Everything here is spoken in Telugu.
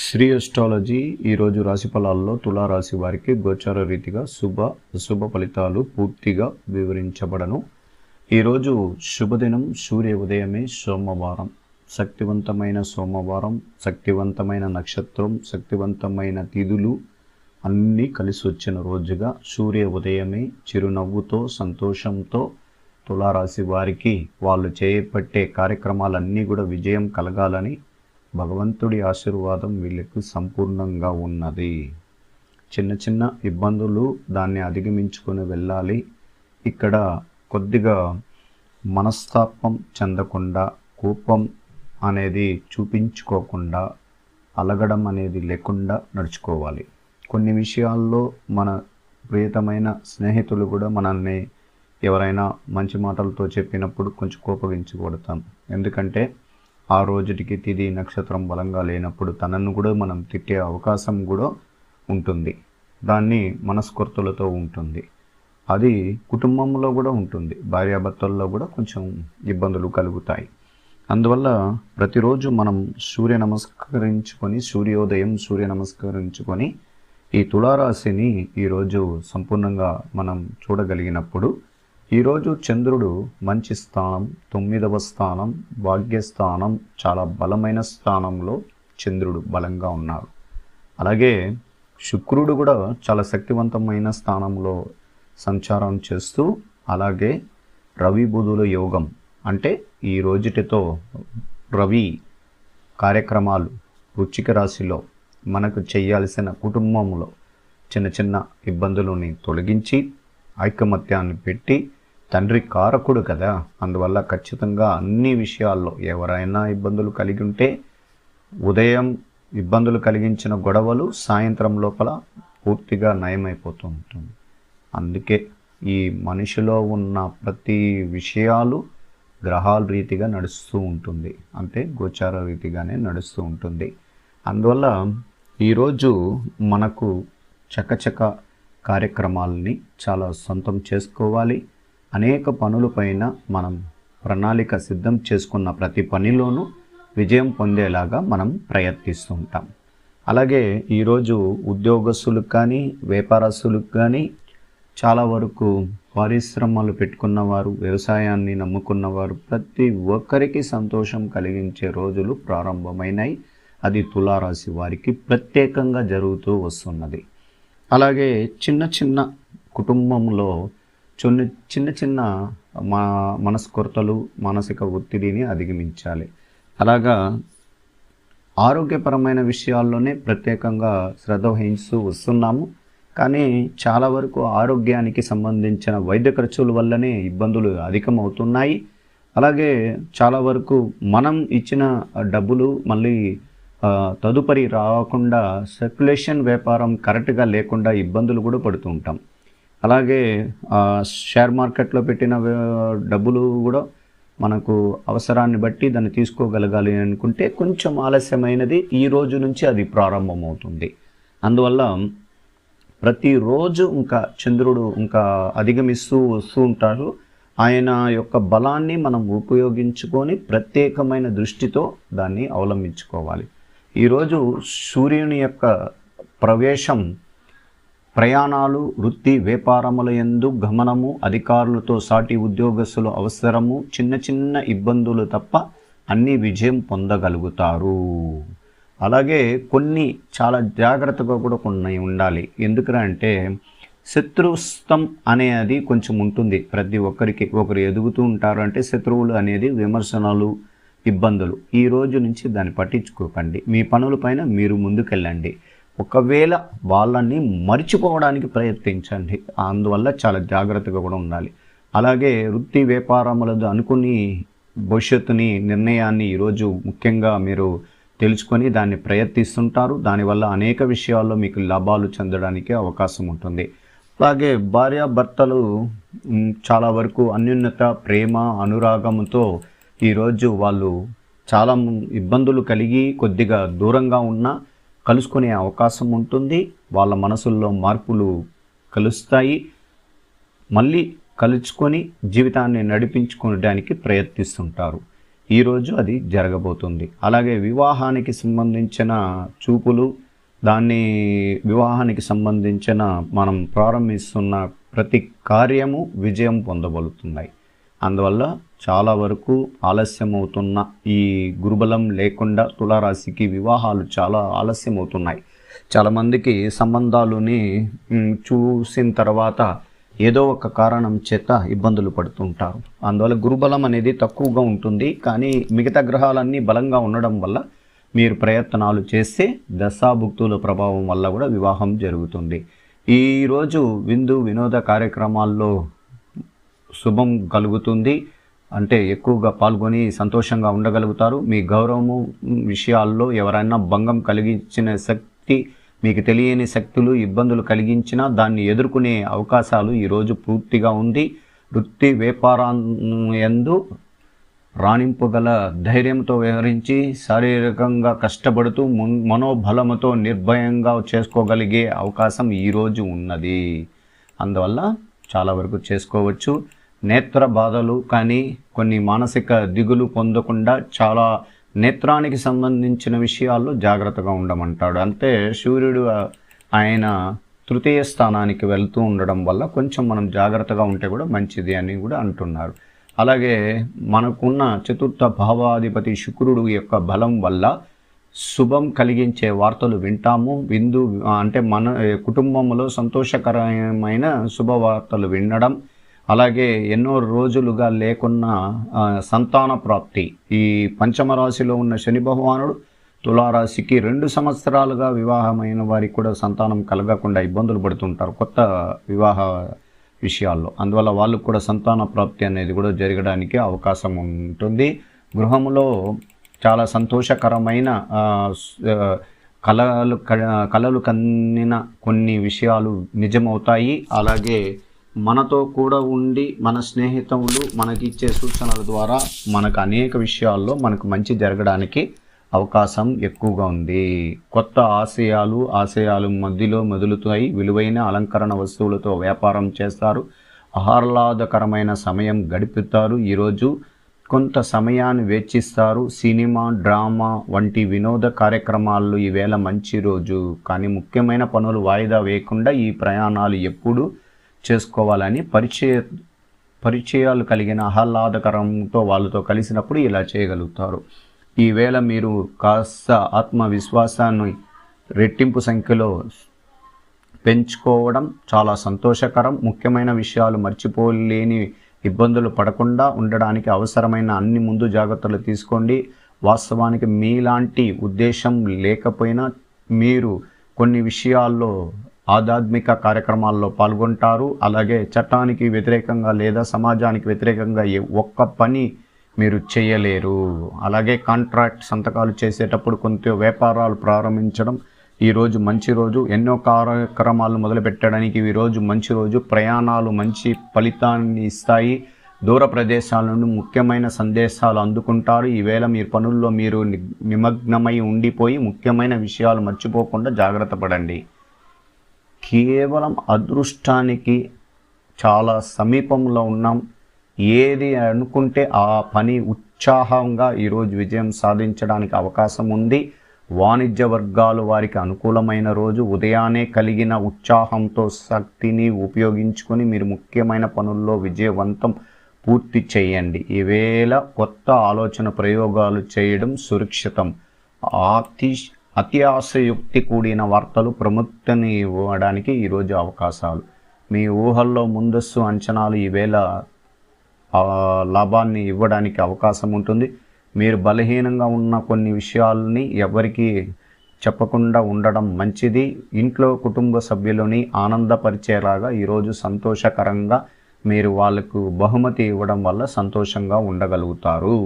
శ్రీ అస్ట్రాలజీ ఈరోజు రాశి ఫలాల్లో తులారాశి వారికి గోచార రీతిగా అశుభ ఫలితాలు పూర్తిగా వివరించబడను. ఈరోజు శుభదినం సూర్య ఉదయమే సోమవారం, శక్తివంతమైన సోమవారం, శక్తివంతమైన నక్షత్రం, శక్తివంతమైన తిథులు అన్నీ కలిసి వచ్చిన రోజుగా సూర్య ఉదయమే చిరునవ్వుతో సంతోషంతో తులారాశి వారికి వాళ్ళు చేపట్టే కార్యక్రమాలన్నీ కూడా విజయం కలగాలని భగవంతుడి ఆశీర్వాదం వీళ్ళకు సంపూర్ణంగా ఉన్నది. చిన్న చిన్న ఇబ్బందులు దాన్ని అధిగమించుకొని వెళ్ళాలి. ఇక్కడ కొద్దిగా మనస్తాపం చెందకుండా, కోపం అనేది చూపించుకోకుండా, అలగడం అనేది లేకుండా నడుచుకోవాలి. కొన్ని విషయాల్లో మన ప్రియతమైన స్నేహితులు కూడా మనల్ని ఎవరైనా మంచి మాటలతో చెప్పినప్పుడు కొంచెం కోపగించకూడతాం. ఎందుకంటే ఆ రోజుటికి తిథి నక్షత్రం బలంగా లేనప్పుడు తనను కూడా మనం తిట్టే అవకాశం కూడా ఉంటుంది. దాన్ని మనస్ఫూర్తులతో ఉంటుంది. అది కుటుంబంలో కూడా ఉంటుంది. భార్యాభర్తల్లో కూడా కొంచెం ఇబ్బందులు కలుగుతాయి. అందువల్ల ప్రతిరోజు మనం సూర్య నమస్కరించుకొని ఈ తులారాశిని ఈరోజు సంపూర్ణంగా మనం చూడగలిగినప్పుడు, ఈరోజు చంద్రుడు మంచి స్థానం, 9వ స్థానం, భాగ్యస్థానం, చాలా బలమైన స్థానంలో చంద్రుడు బలంగా ఉన్నాడు. అలాగే శుక్రుడు కూడా చాలా శక్తివంతమైన స్థానంలో సంచారం చేస్తూ, అలాగే రవి బుధుల యోగం అంటే ఈ రోజుటితో రవి కార్యక్రమాలు వృశ్చిక రాశిలో మనకు చేయాల్సిన కుటుంబంలో చిన్న చిన్న ఇబ్బందులని తొలగించి ఐకమత్యాన్ని పెట్టి, తండ్రి కారకుడు కదా, అందువల్ల ఖచ్చితంగా అన్ని విషయాల్లో ఎవరైనా ఇబ్బందులు కలిగి ఉంటే ఉదయం ఇబ్బందులు కలిగించిన గొడవలు సాయంత్రం లోపల పూర్తిగా నయమైపోతూ ఉంటుంది. అందుకే ఈ మనిషిలో ఉన్న ప్రతి విషయాలు గ్రహాల రీతిగా నడుస్తూ ఉంటుంది, అంటే గోచార రీతిగానే నడుస్తూ ఉంటుంది. అందువల్ల ఈరోజు మనకు చకచక కార్యక్రమాలని చాలా సొంతం చేసుకోవాలి. అనేక పనులపైన మనం ప్రణాళిక సిద్ధం చేసుకున్న ప్రతి పనిలోనూ విజయం పొందేలాగా మనం ప్రయత్నిస్తూ ఉంటాం. అలాగే ఈరోజు ఉద్యోగస్తులకు కానీ, వ్యాపారస్తులకు కానీ, చాలా వరకు పరిశ్రమలు పెట్టుకున్నవారు, వ్యవసాయాన్ని నమ్ముకున్నవారు, ప్రతి ఒక్కరికి సంతోషం కలిగించే రోజులు ప్రారంభమైనాయి. అది తులారాశి వారికి ప్రత్యేకంగా జరుగుతూ వస్తున్నది. అలాగే చిన్న చిన్న కుటుంబంలో చిన్న మనస్కొరతలు, మానసిక ఒత్తిడిని అధిగమించాలి. అలాగా ఆరోగ్యపరమైన విషయాల్లోనే ప్రత్యేకంగా శ్రద్ధ వహిస్తూ వస్తున్నాము. కానీ చాలా వరకు ఆరోగ్యానికి సంబంధించిన వైద్య ఖర్చుల వల్లనే ఇబ్బందులు అధికమవుతున్నాయి. అలాగే చాలా వరకు మనం ఇచ్చిన డబ్బులు మళ్ళీ తదుపరి రాకుండా, సర్క్యులేషన్ వ్యాపారం కరెక్ట్గా లేకుండా ఇబ్బందులు కూడా పడుతూ ఉంటాం. అలాగే షేర్ మార్కెట్లో పెట్టిన డబ్బులు కూడా మనకు అవసరాన్ని బట్టి దాన్ని తీసుకోగలగాలి అనుకుంటే కొంచెం ఆలస్యమైనది. ఈ రోజు నుంచి అది ప్రారంభమవుతుంది. అందువల్ల ప్రతిరోజు ఇంకా చంద్రుడు ఇంకా అధిగమిస్తూ వస్తూ ఉంటారు. ఆయన యొక్క బలాన్ని మనం ఉపయోగించుకొని ప్రత్యేకమైన దృష్టితో దాన్ని అవలంబించుకోవాలి. ఈరోజు సూర్యుని యొక్క ప్రవేశం ప్రయాణాలు, వృత్తి వ్యాపారముల యందు గమనము, అధికారులతో సాటి ఉద్యోగస్తులు అవసరము, చిన్న చిన్న ఇబ్బందులు తప్ప అన్ని విజయం పొందగలుగుతారు. అలాగే కొన్ని చాలా జాగ్రత్తగా కూడా కొన్ని ఉండాలి. ఎందుకంటే శత్రుస్థం అనేది కొంచెం ఉంటుంది ప్రతి ఒక్కరికి. ఒకరు ఎదుగుతూ ఉంటారు అంటే శత్రువులు అనేది విమర్శనలు, ఇబ్బందులు. ఈ రోజు నుంచి దాన్ని పట్టించుకోకండి. మీ పనులపైన మీరు ముందుకెళ్ళండి. ఒకవేళ వాళ్ళని మర్చిపోవడానికి ప్రయత్నించండి. అందువల్ల చాలా జాగ్రత్తగా కూడా ఉండాలి. అలాగే వృత్తి వ్యాపారములతో అనుకుని భవిష్యత్తుని నిర్ణయాన్ని ఈరోజు ముఖ్యంగా మీరు తెలుసుకొని దాన్ని ప్రయత్నిస్తుంటారు. దానివల్ల అనేక విషయాల్లో మీకు లాభాలు చెందడానికి అవకాశం ఉంటుంది. అలాగే భార్యాభర్తలు చాలా వరకు అన్యోన్యత, ప్రేమ, అనురాగంతో ఈరోజు వాళ్ళు చాలా ఇబ్బందులు కలిగి కొద్దిగా దూరంగా ఉన్నా కలుసుకునే అవకాశం ఉంటుంది. వాళ్ళ మనసుల్లో మార్పులు కలుస్తాయి. మళ్ళీ కలుసుకొని జీవితాన్ని నడిపించుకోవడానికి ప్రయత్నిస్తుంటారు. ఈరోజు అది జరగబోతుంది. అలాగే వివాహానికి సంబంధించిన చూపులు, వివాహానికి సంబంధించిన మనం ప్రారంభిస్తున్న ప్రతి కార్యము విజయం పొందబోతున్నాయి. అందువల్ల చాలా వరకు ఆలస్యం అవుతున్న ఈ గురుబలం లేకుండా తులారాశికి వివాహాలు చాలా ఆలస్యం అవుతున్నాయి. చాలామందికి సంబంధాలని చూసిన తర్వాత ఏదో ఒక కారణం చేత ఇబ్బందులు పడుతుంటారు. అందువల్ల గురుబలం అనేది తక్కువగా ఉంటుంది. కానీ మిగతా గ్రహాలన్నీ బలంగా ఉండడం వల్ల మీరు ప్రయత్నాలు చేస్తే దశాభుక్తుల ప్రభావం వల్ల కూడా వివాహం జరుగుతుంది. ఈరోజు విందు వినోద కార్యక్రమాల్లో శుభం కలుగుతుంది. అంటే ఎక్కువగా పాల్గొని సంతోషంగా ఉండగలుగుతారు. మీ గౌరవము విషయాల్లో ఎవరైనా భంగం కలిగించిన శక్తి, మీకు తెలియని శక్తులు ఇబ్బందులు కలిగించినా దాన్ని ఎదుర్కొనే అవకాశాలు ఈరోజు పూర్తిగా ఉంది. వృత్తి వ్యాపారంయందు రాణింపుగల ధైర్యంతో వ్యవహరించి శారీరకంగా కష్టపడుతూ మనోబలముతో నిర్భయంగా చేసుకోగలిగే అవకాశం ఈరోజు ఉన్నది. అందువల్ల చాలా వరకు చేసుకోవచ్చు. నేత్ర బాధలు కానీ కొన్ని మానసిక దిగులు పొందకుండా చాలా నేత్రానికి సంబంధించిన విషయాల్లో జాగ్రత్తగా ఉండమంటాడు. అంటే సూర్యుడు ఆయన తృతీయ స్థానానికి వెళ్తూ ఉండడం వల్ల కొంచెం మనం జాగ్రత్తగా ఉంటే కూడా మంచిది అని కూడా అంటున్నారు. అలాగే మనకున్న చతుర్థ భావాధిపతి శుక్రుడు యొక్క బలం వల్ల శుభం కలిగించే వార్తలు వింటాము. అంటే మన కుటుంబంలో సంతోషకరమైన శుభవార్తలు వినడం, అలాగే ఎన్నో రోజులుగా లేకున్న సంతాన ప్రాప్తి. ఈ పంచమ రాశిలో ఉన్న శని భగవానుడు తులారాశికి 2 సంవత్సరాలుగా వివాహమైన వారికి కూడా సంతానం కలగకుండా ఇబ్బందులు పడుతుంటారు కొత్త వివాహ విషయాల్లో. అందువల్ల వాళ్ళకు కూడా సంతాన ప్రాప్తి అనేది కూడా జరగడానికి అవకాశం ఉంటుంది. గృహంలో చాలా సంతోషకరమైన కలలు కన్నిన కొన్ని విషయాలు నిజమవుతాయి. అలాగే మనతో కూడా ఉండి మన స్నేహితులు మనకిచ్చే సూచనల ద్వారా మనకు అనేక విషయాల్లో మనకు మంచి జరగడానికి అవకాశం ఎక్కువగా ఉంది. కొత్త ఆశయాలు మధ్యలో మొదలుతాయి. విలువైన అలంకరణ వస్తువులతో వ్యాపారం చేస్తారు. ఆహ్లాదకరమైన సమయం గడుపుతారు. ఈరోజు కొంత సమయాన్ని వెచ్చిస్తారు. సినిమా, డ్రామా వంటి వినోద కార్యక్రమాల్లో ఈవేళ మంచి రోజు. కానీ ముఖ్యమైన పనులు వాయిదా వేయకుండా ఈ ప్రయాణాలు ఎప్పుడు చేసుకోవాలని పరిచయాలు కలిగిన ఆహ్లాదకరంతో వాళ్ళతో కలిసినప్పుడు ఇలా చేయగలుగుతారు. ఈవేళ మీరు కాస్త ఆత్మవిశ్వాసాన్ని రెట్టింపు సంఖ్యలో పెంచుకోవడం చాలా సంతోషకరం. ముఖ్యమైన విషయాలు మర్చిపోలేని ఇబ్బందులు పడకుండా ఉండడానికి అవసరమైన అన్ని ముందు జాగ్రత్తలు తీసుకోండి. వాస్తవానికి మీలాంటి ఉద్దేశం లేకపోయినా మీరు కొన్ని విషయాల్లో ఆధ్యాత్మిక కార్యక్రమాల్లో పాల్గొంటారు. అలాగే చట్టానికి వ్యతిరేకంగా లేదా సమాజానికి వ్యతిరేకంగా ఒక్క పని మీరు చేయలేరు. అలాగే కాంట్రాక్ట్ సంతకాలు చేసేటప్పుడు కొంత వ్యాపారాలు ప్రారంభించడం ఈరోజు మంచి రోజు. ఎన్నో కార్యక్రమాలు మొదలుపెట్టడానికి ఈరోజు మంచి రోజు. ప్రయాణాలు మంచి ఫలితాన్ని ఇస్తాయి. దూర ప్రదేశాల నుండి ముఖ్యమైన సందేశాలు అందుకుంటారు. ఈవేళ మీరు పనుల్లో మీరు నిమగ్నమై ఉండిపోయి ముఖ్యమైన విషయాలు మర్చిపోకుండా జాగ్రత్త పడండి. కేవలం అదృష్టానికి చాలా సమీపంలో ఉన్నాం. ఏది అనుకుంటే ఆ పని ఉత్సాహంగా ఈరోజు విజయం సాధించడానికి అవకాశం ఉంది. వాణిజ్య వర్గాలు వారికి అనుకూలమైన రోజు. ఉదయాన్నే కలిగిన ఉత్సాహంతో శక్తిని ఉపయోగించుకొని మీరు ముఖ్యమైన పనుల్లో విజయవంతం పూర్తి చేయండి. ఈవేళ కొత్త ఆలోచన ప్రయోగాలు చేయడం సురక్షితం. అత్యాశయుక్తి కూడిన వార్తలు ప్రముక్తిని ఇవ్వడానికి ఈరోజు అవకాశాలు. మీ ఊహల్లో ముందస్తు అంచనాలు ఈవేళ లాభాన్ని ఇవ్వడానికి అవకాశం ఉంటుంది. మీరు బలహీనంగా ఉన్న కొన్ని విషయాలని ఎవరికి చెప్పకుండా ఉండడం మంచిది. ఇంట్లో కుటుంబ సభ్యులని ఆనందపరిచేలాగా ఈరోజు సంతోషకరంగా మీరు వాళ్ళకు బహుమతి ఇవ్వడం వల్ల సంతోషంగా ఉండగలుగుతారు.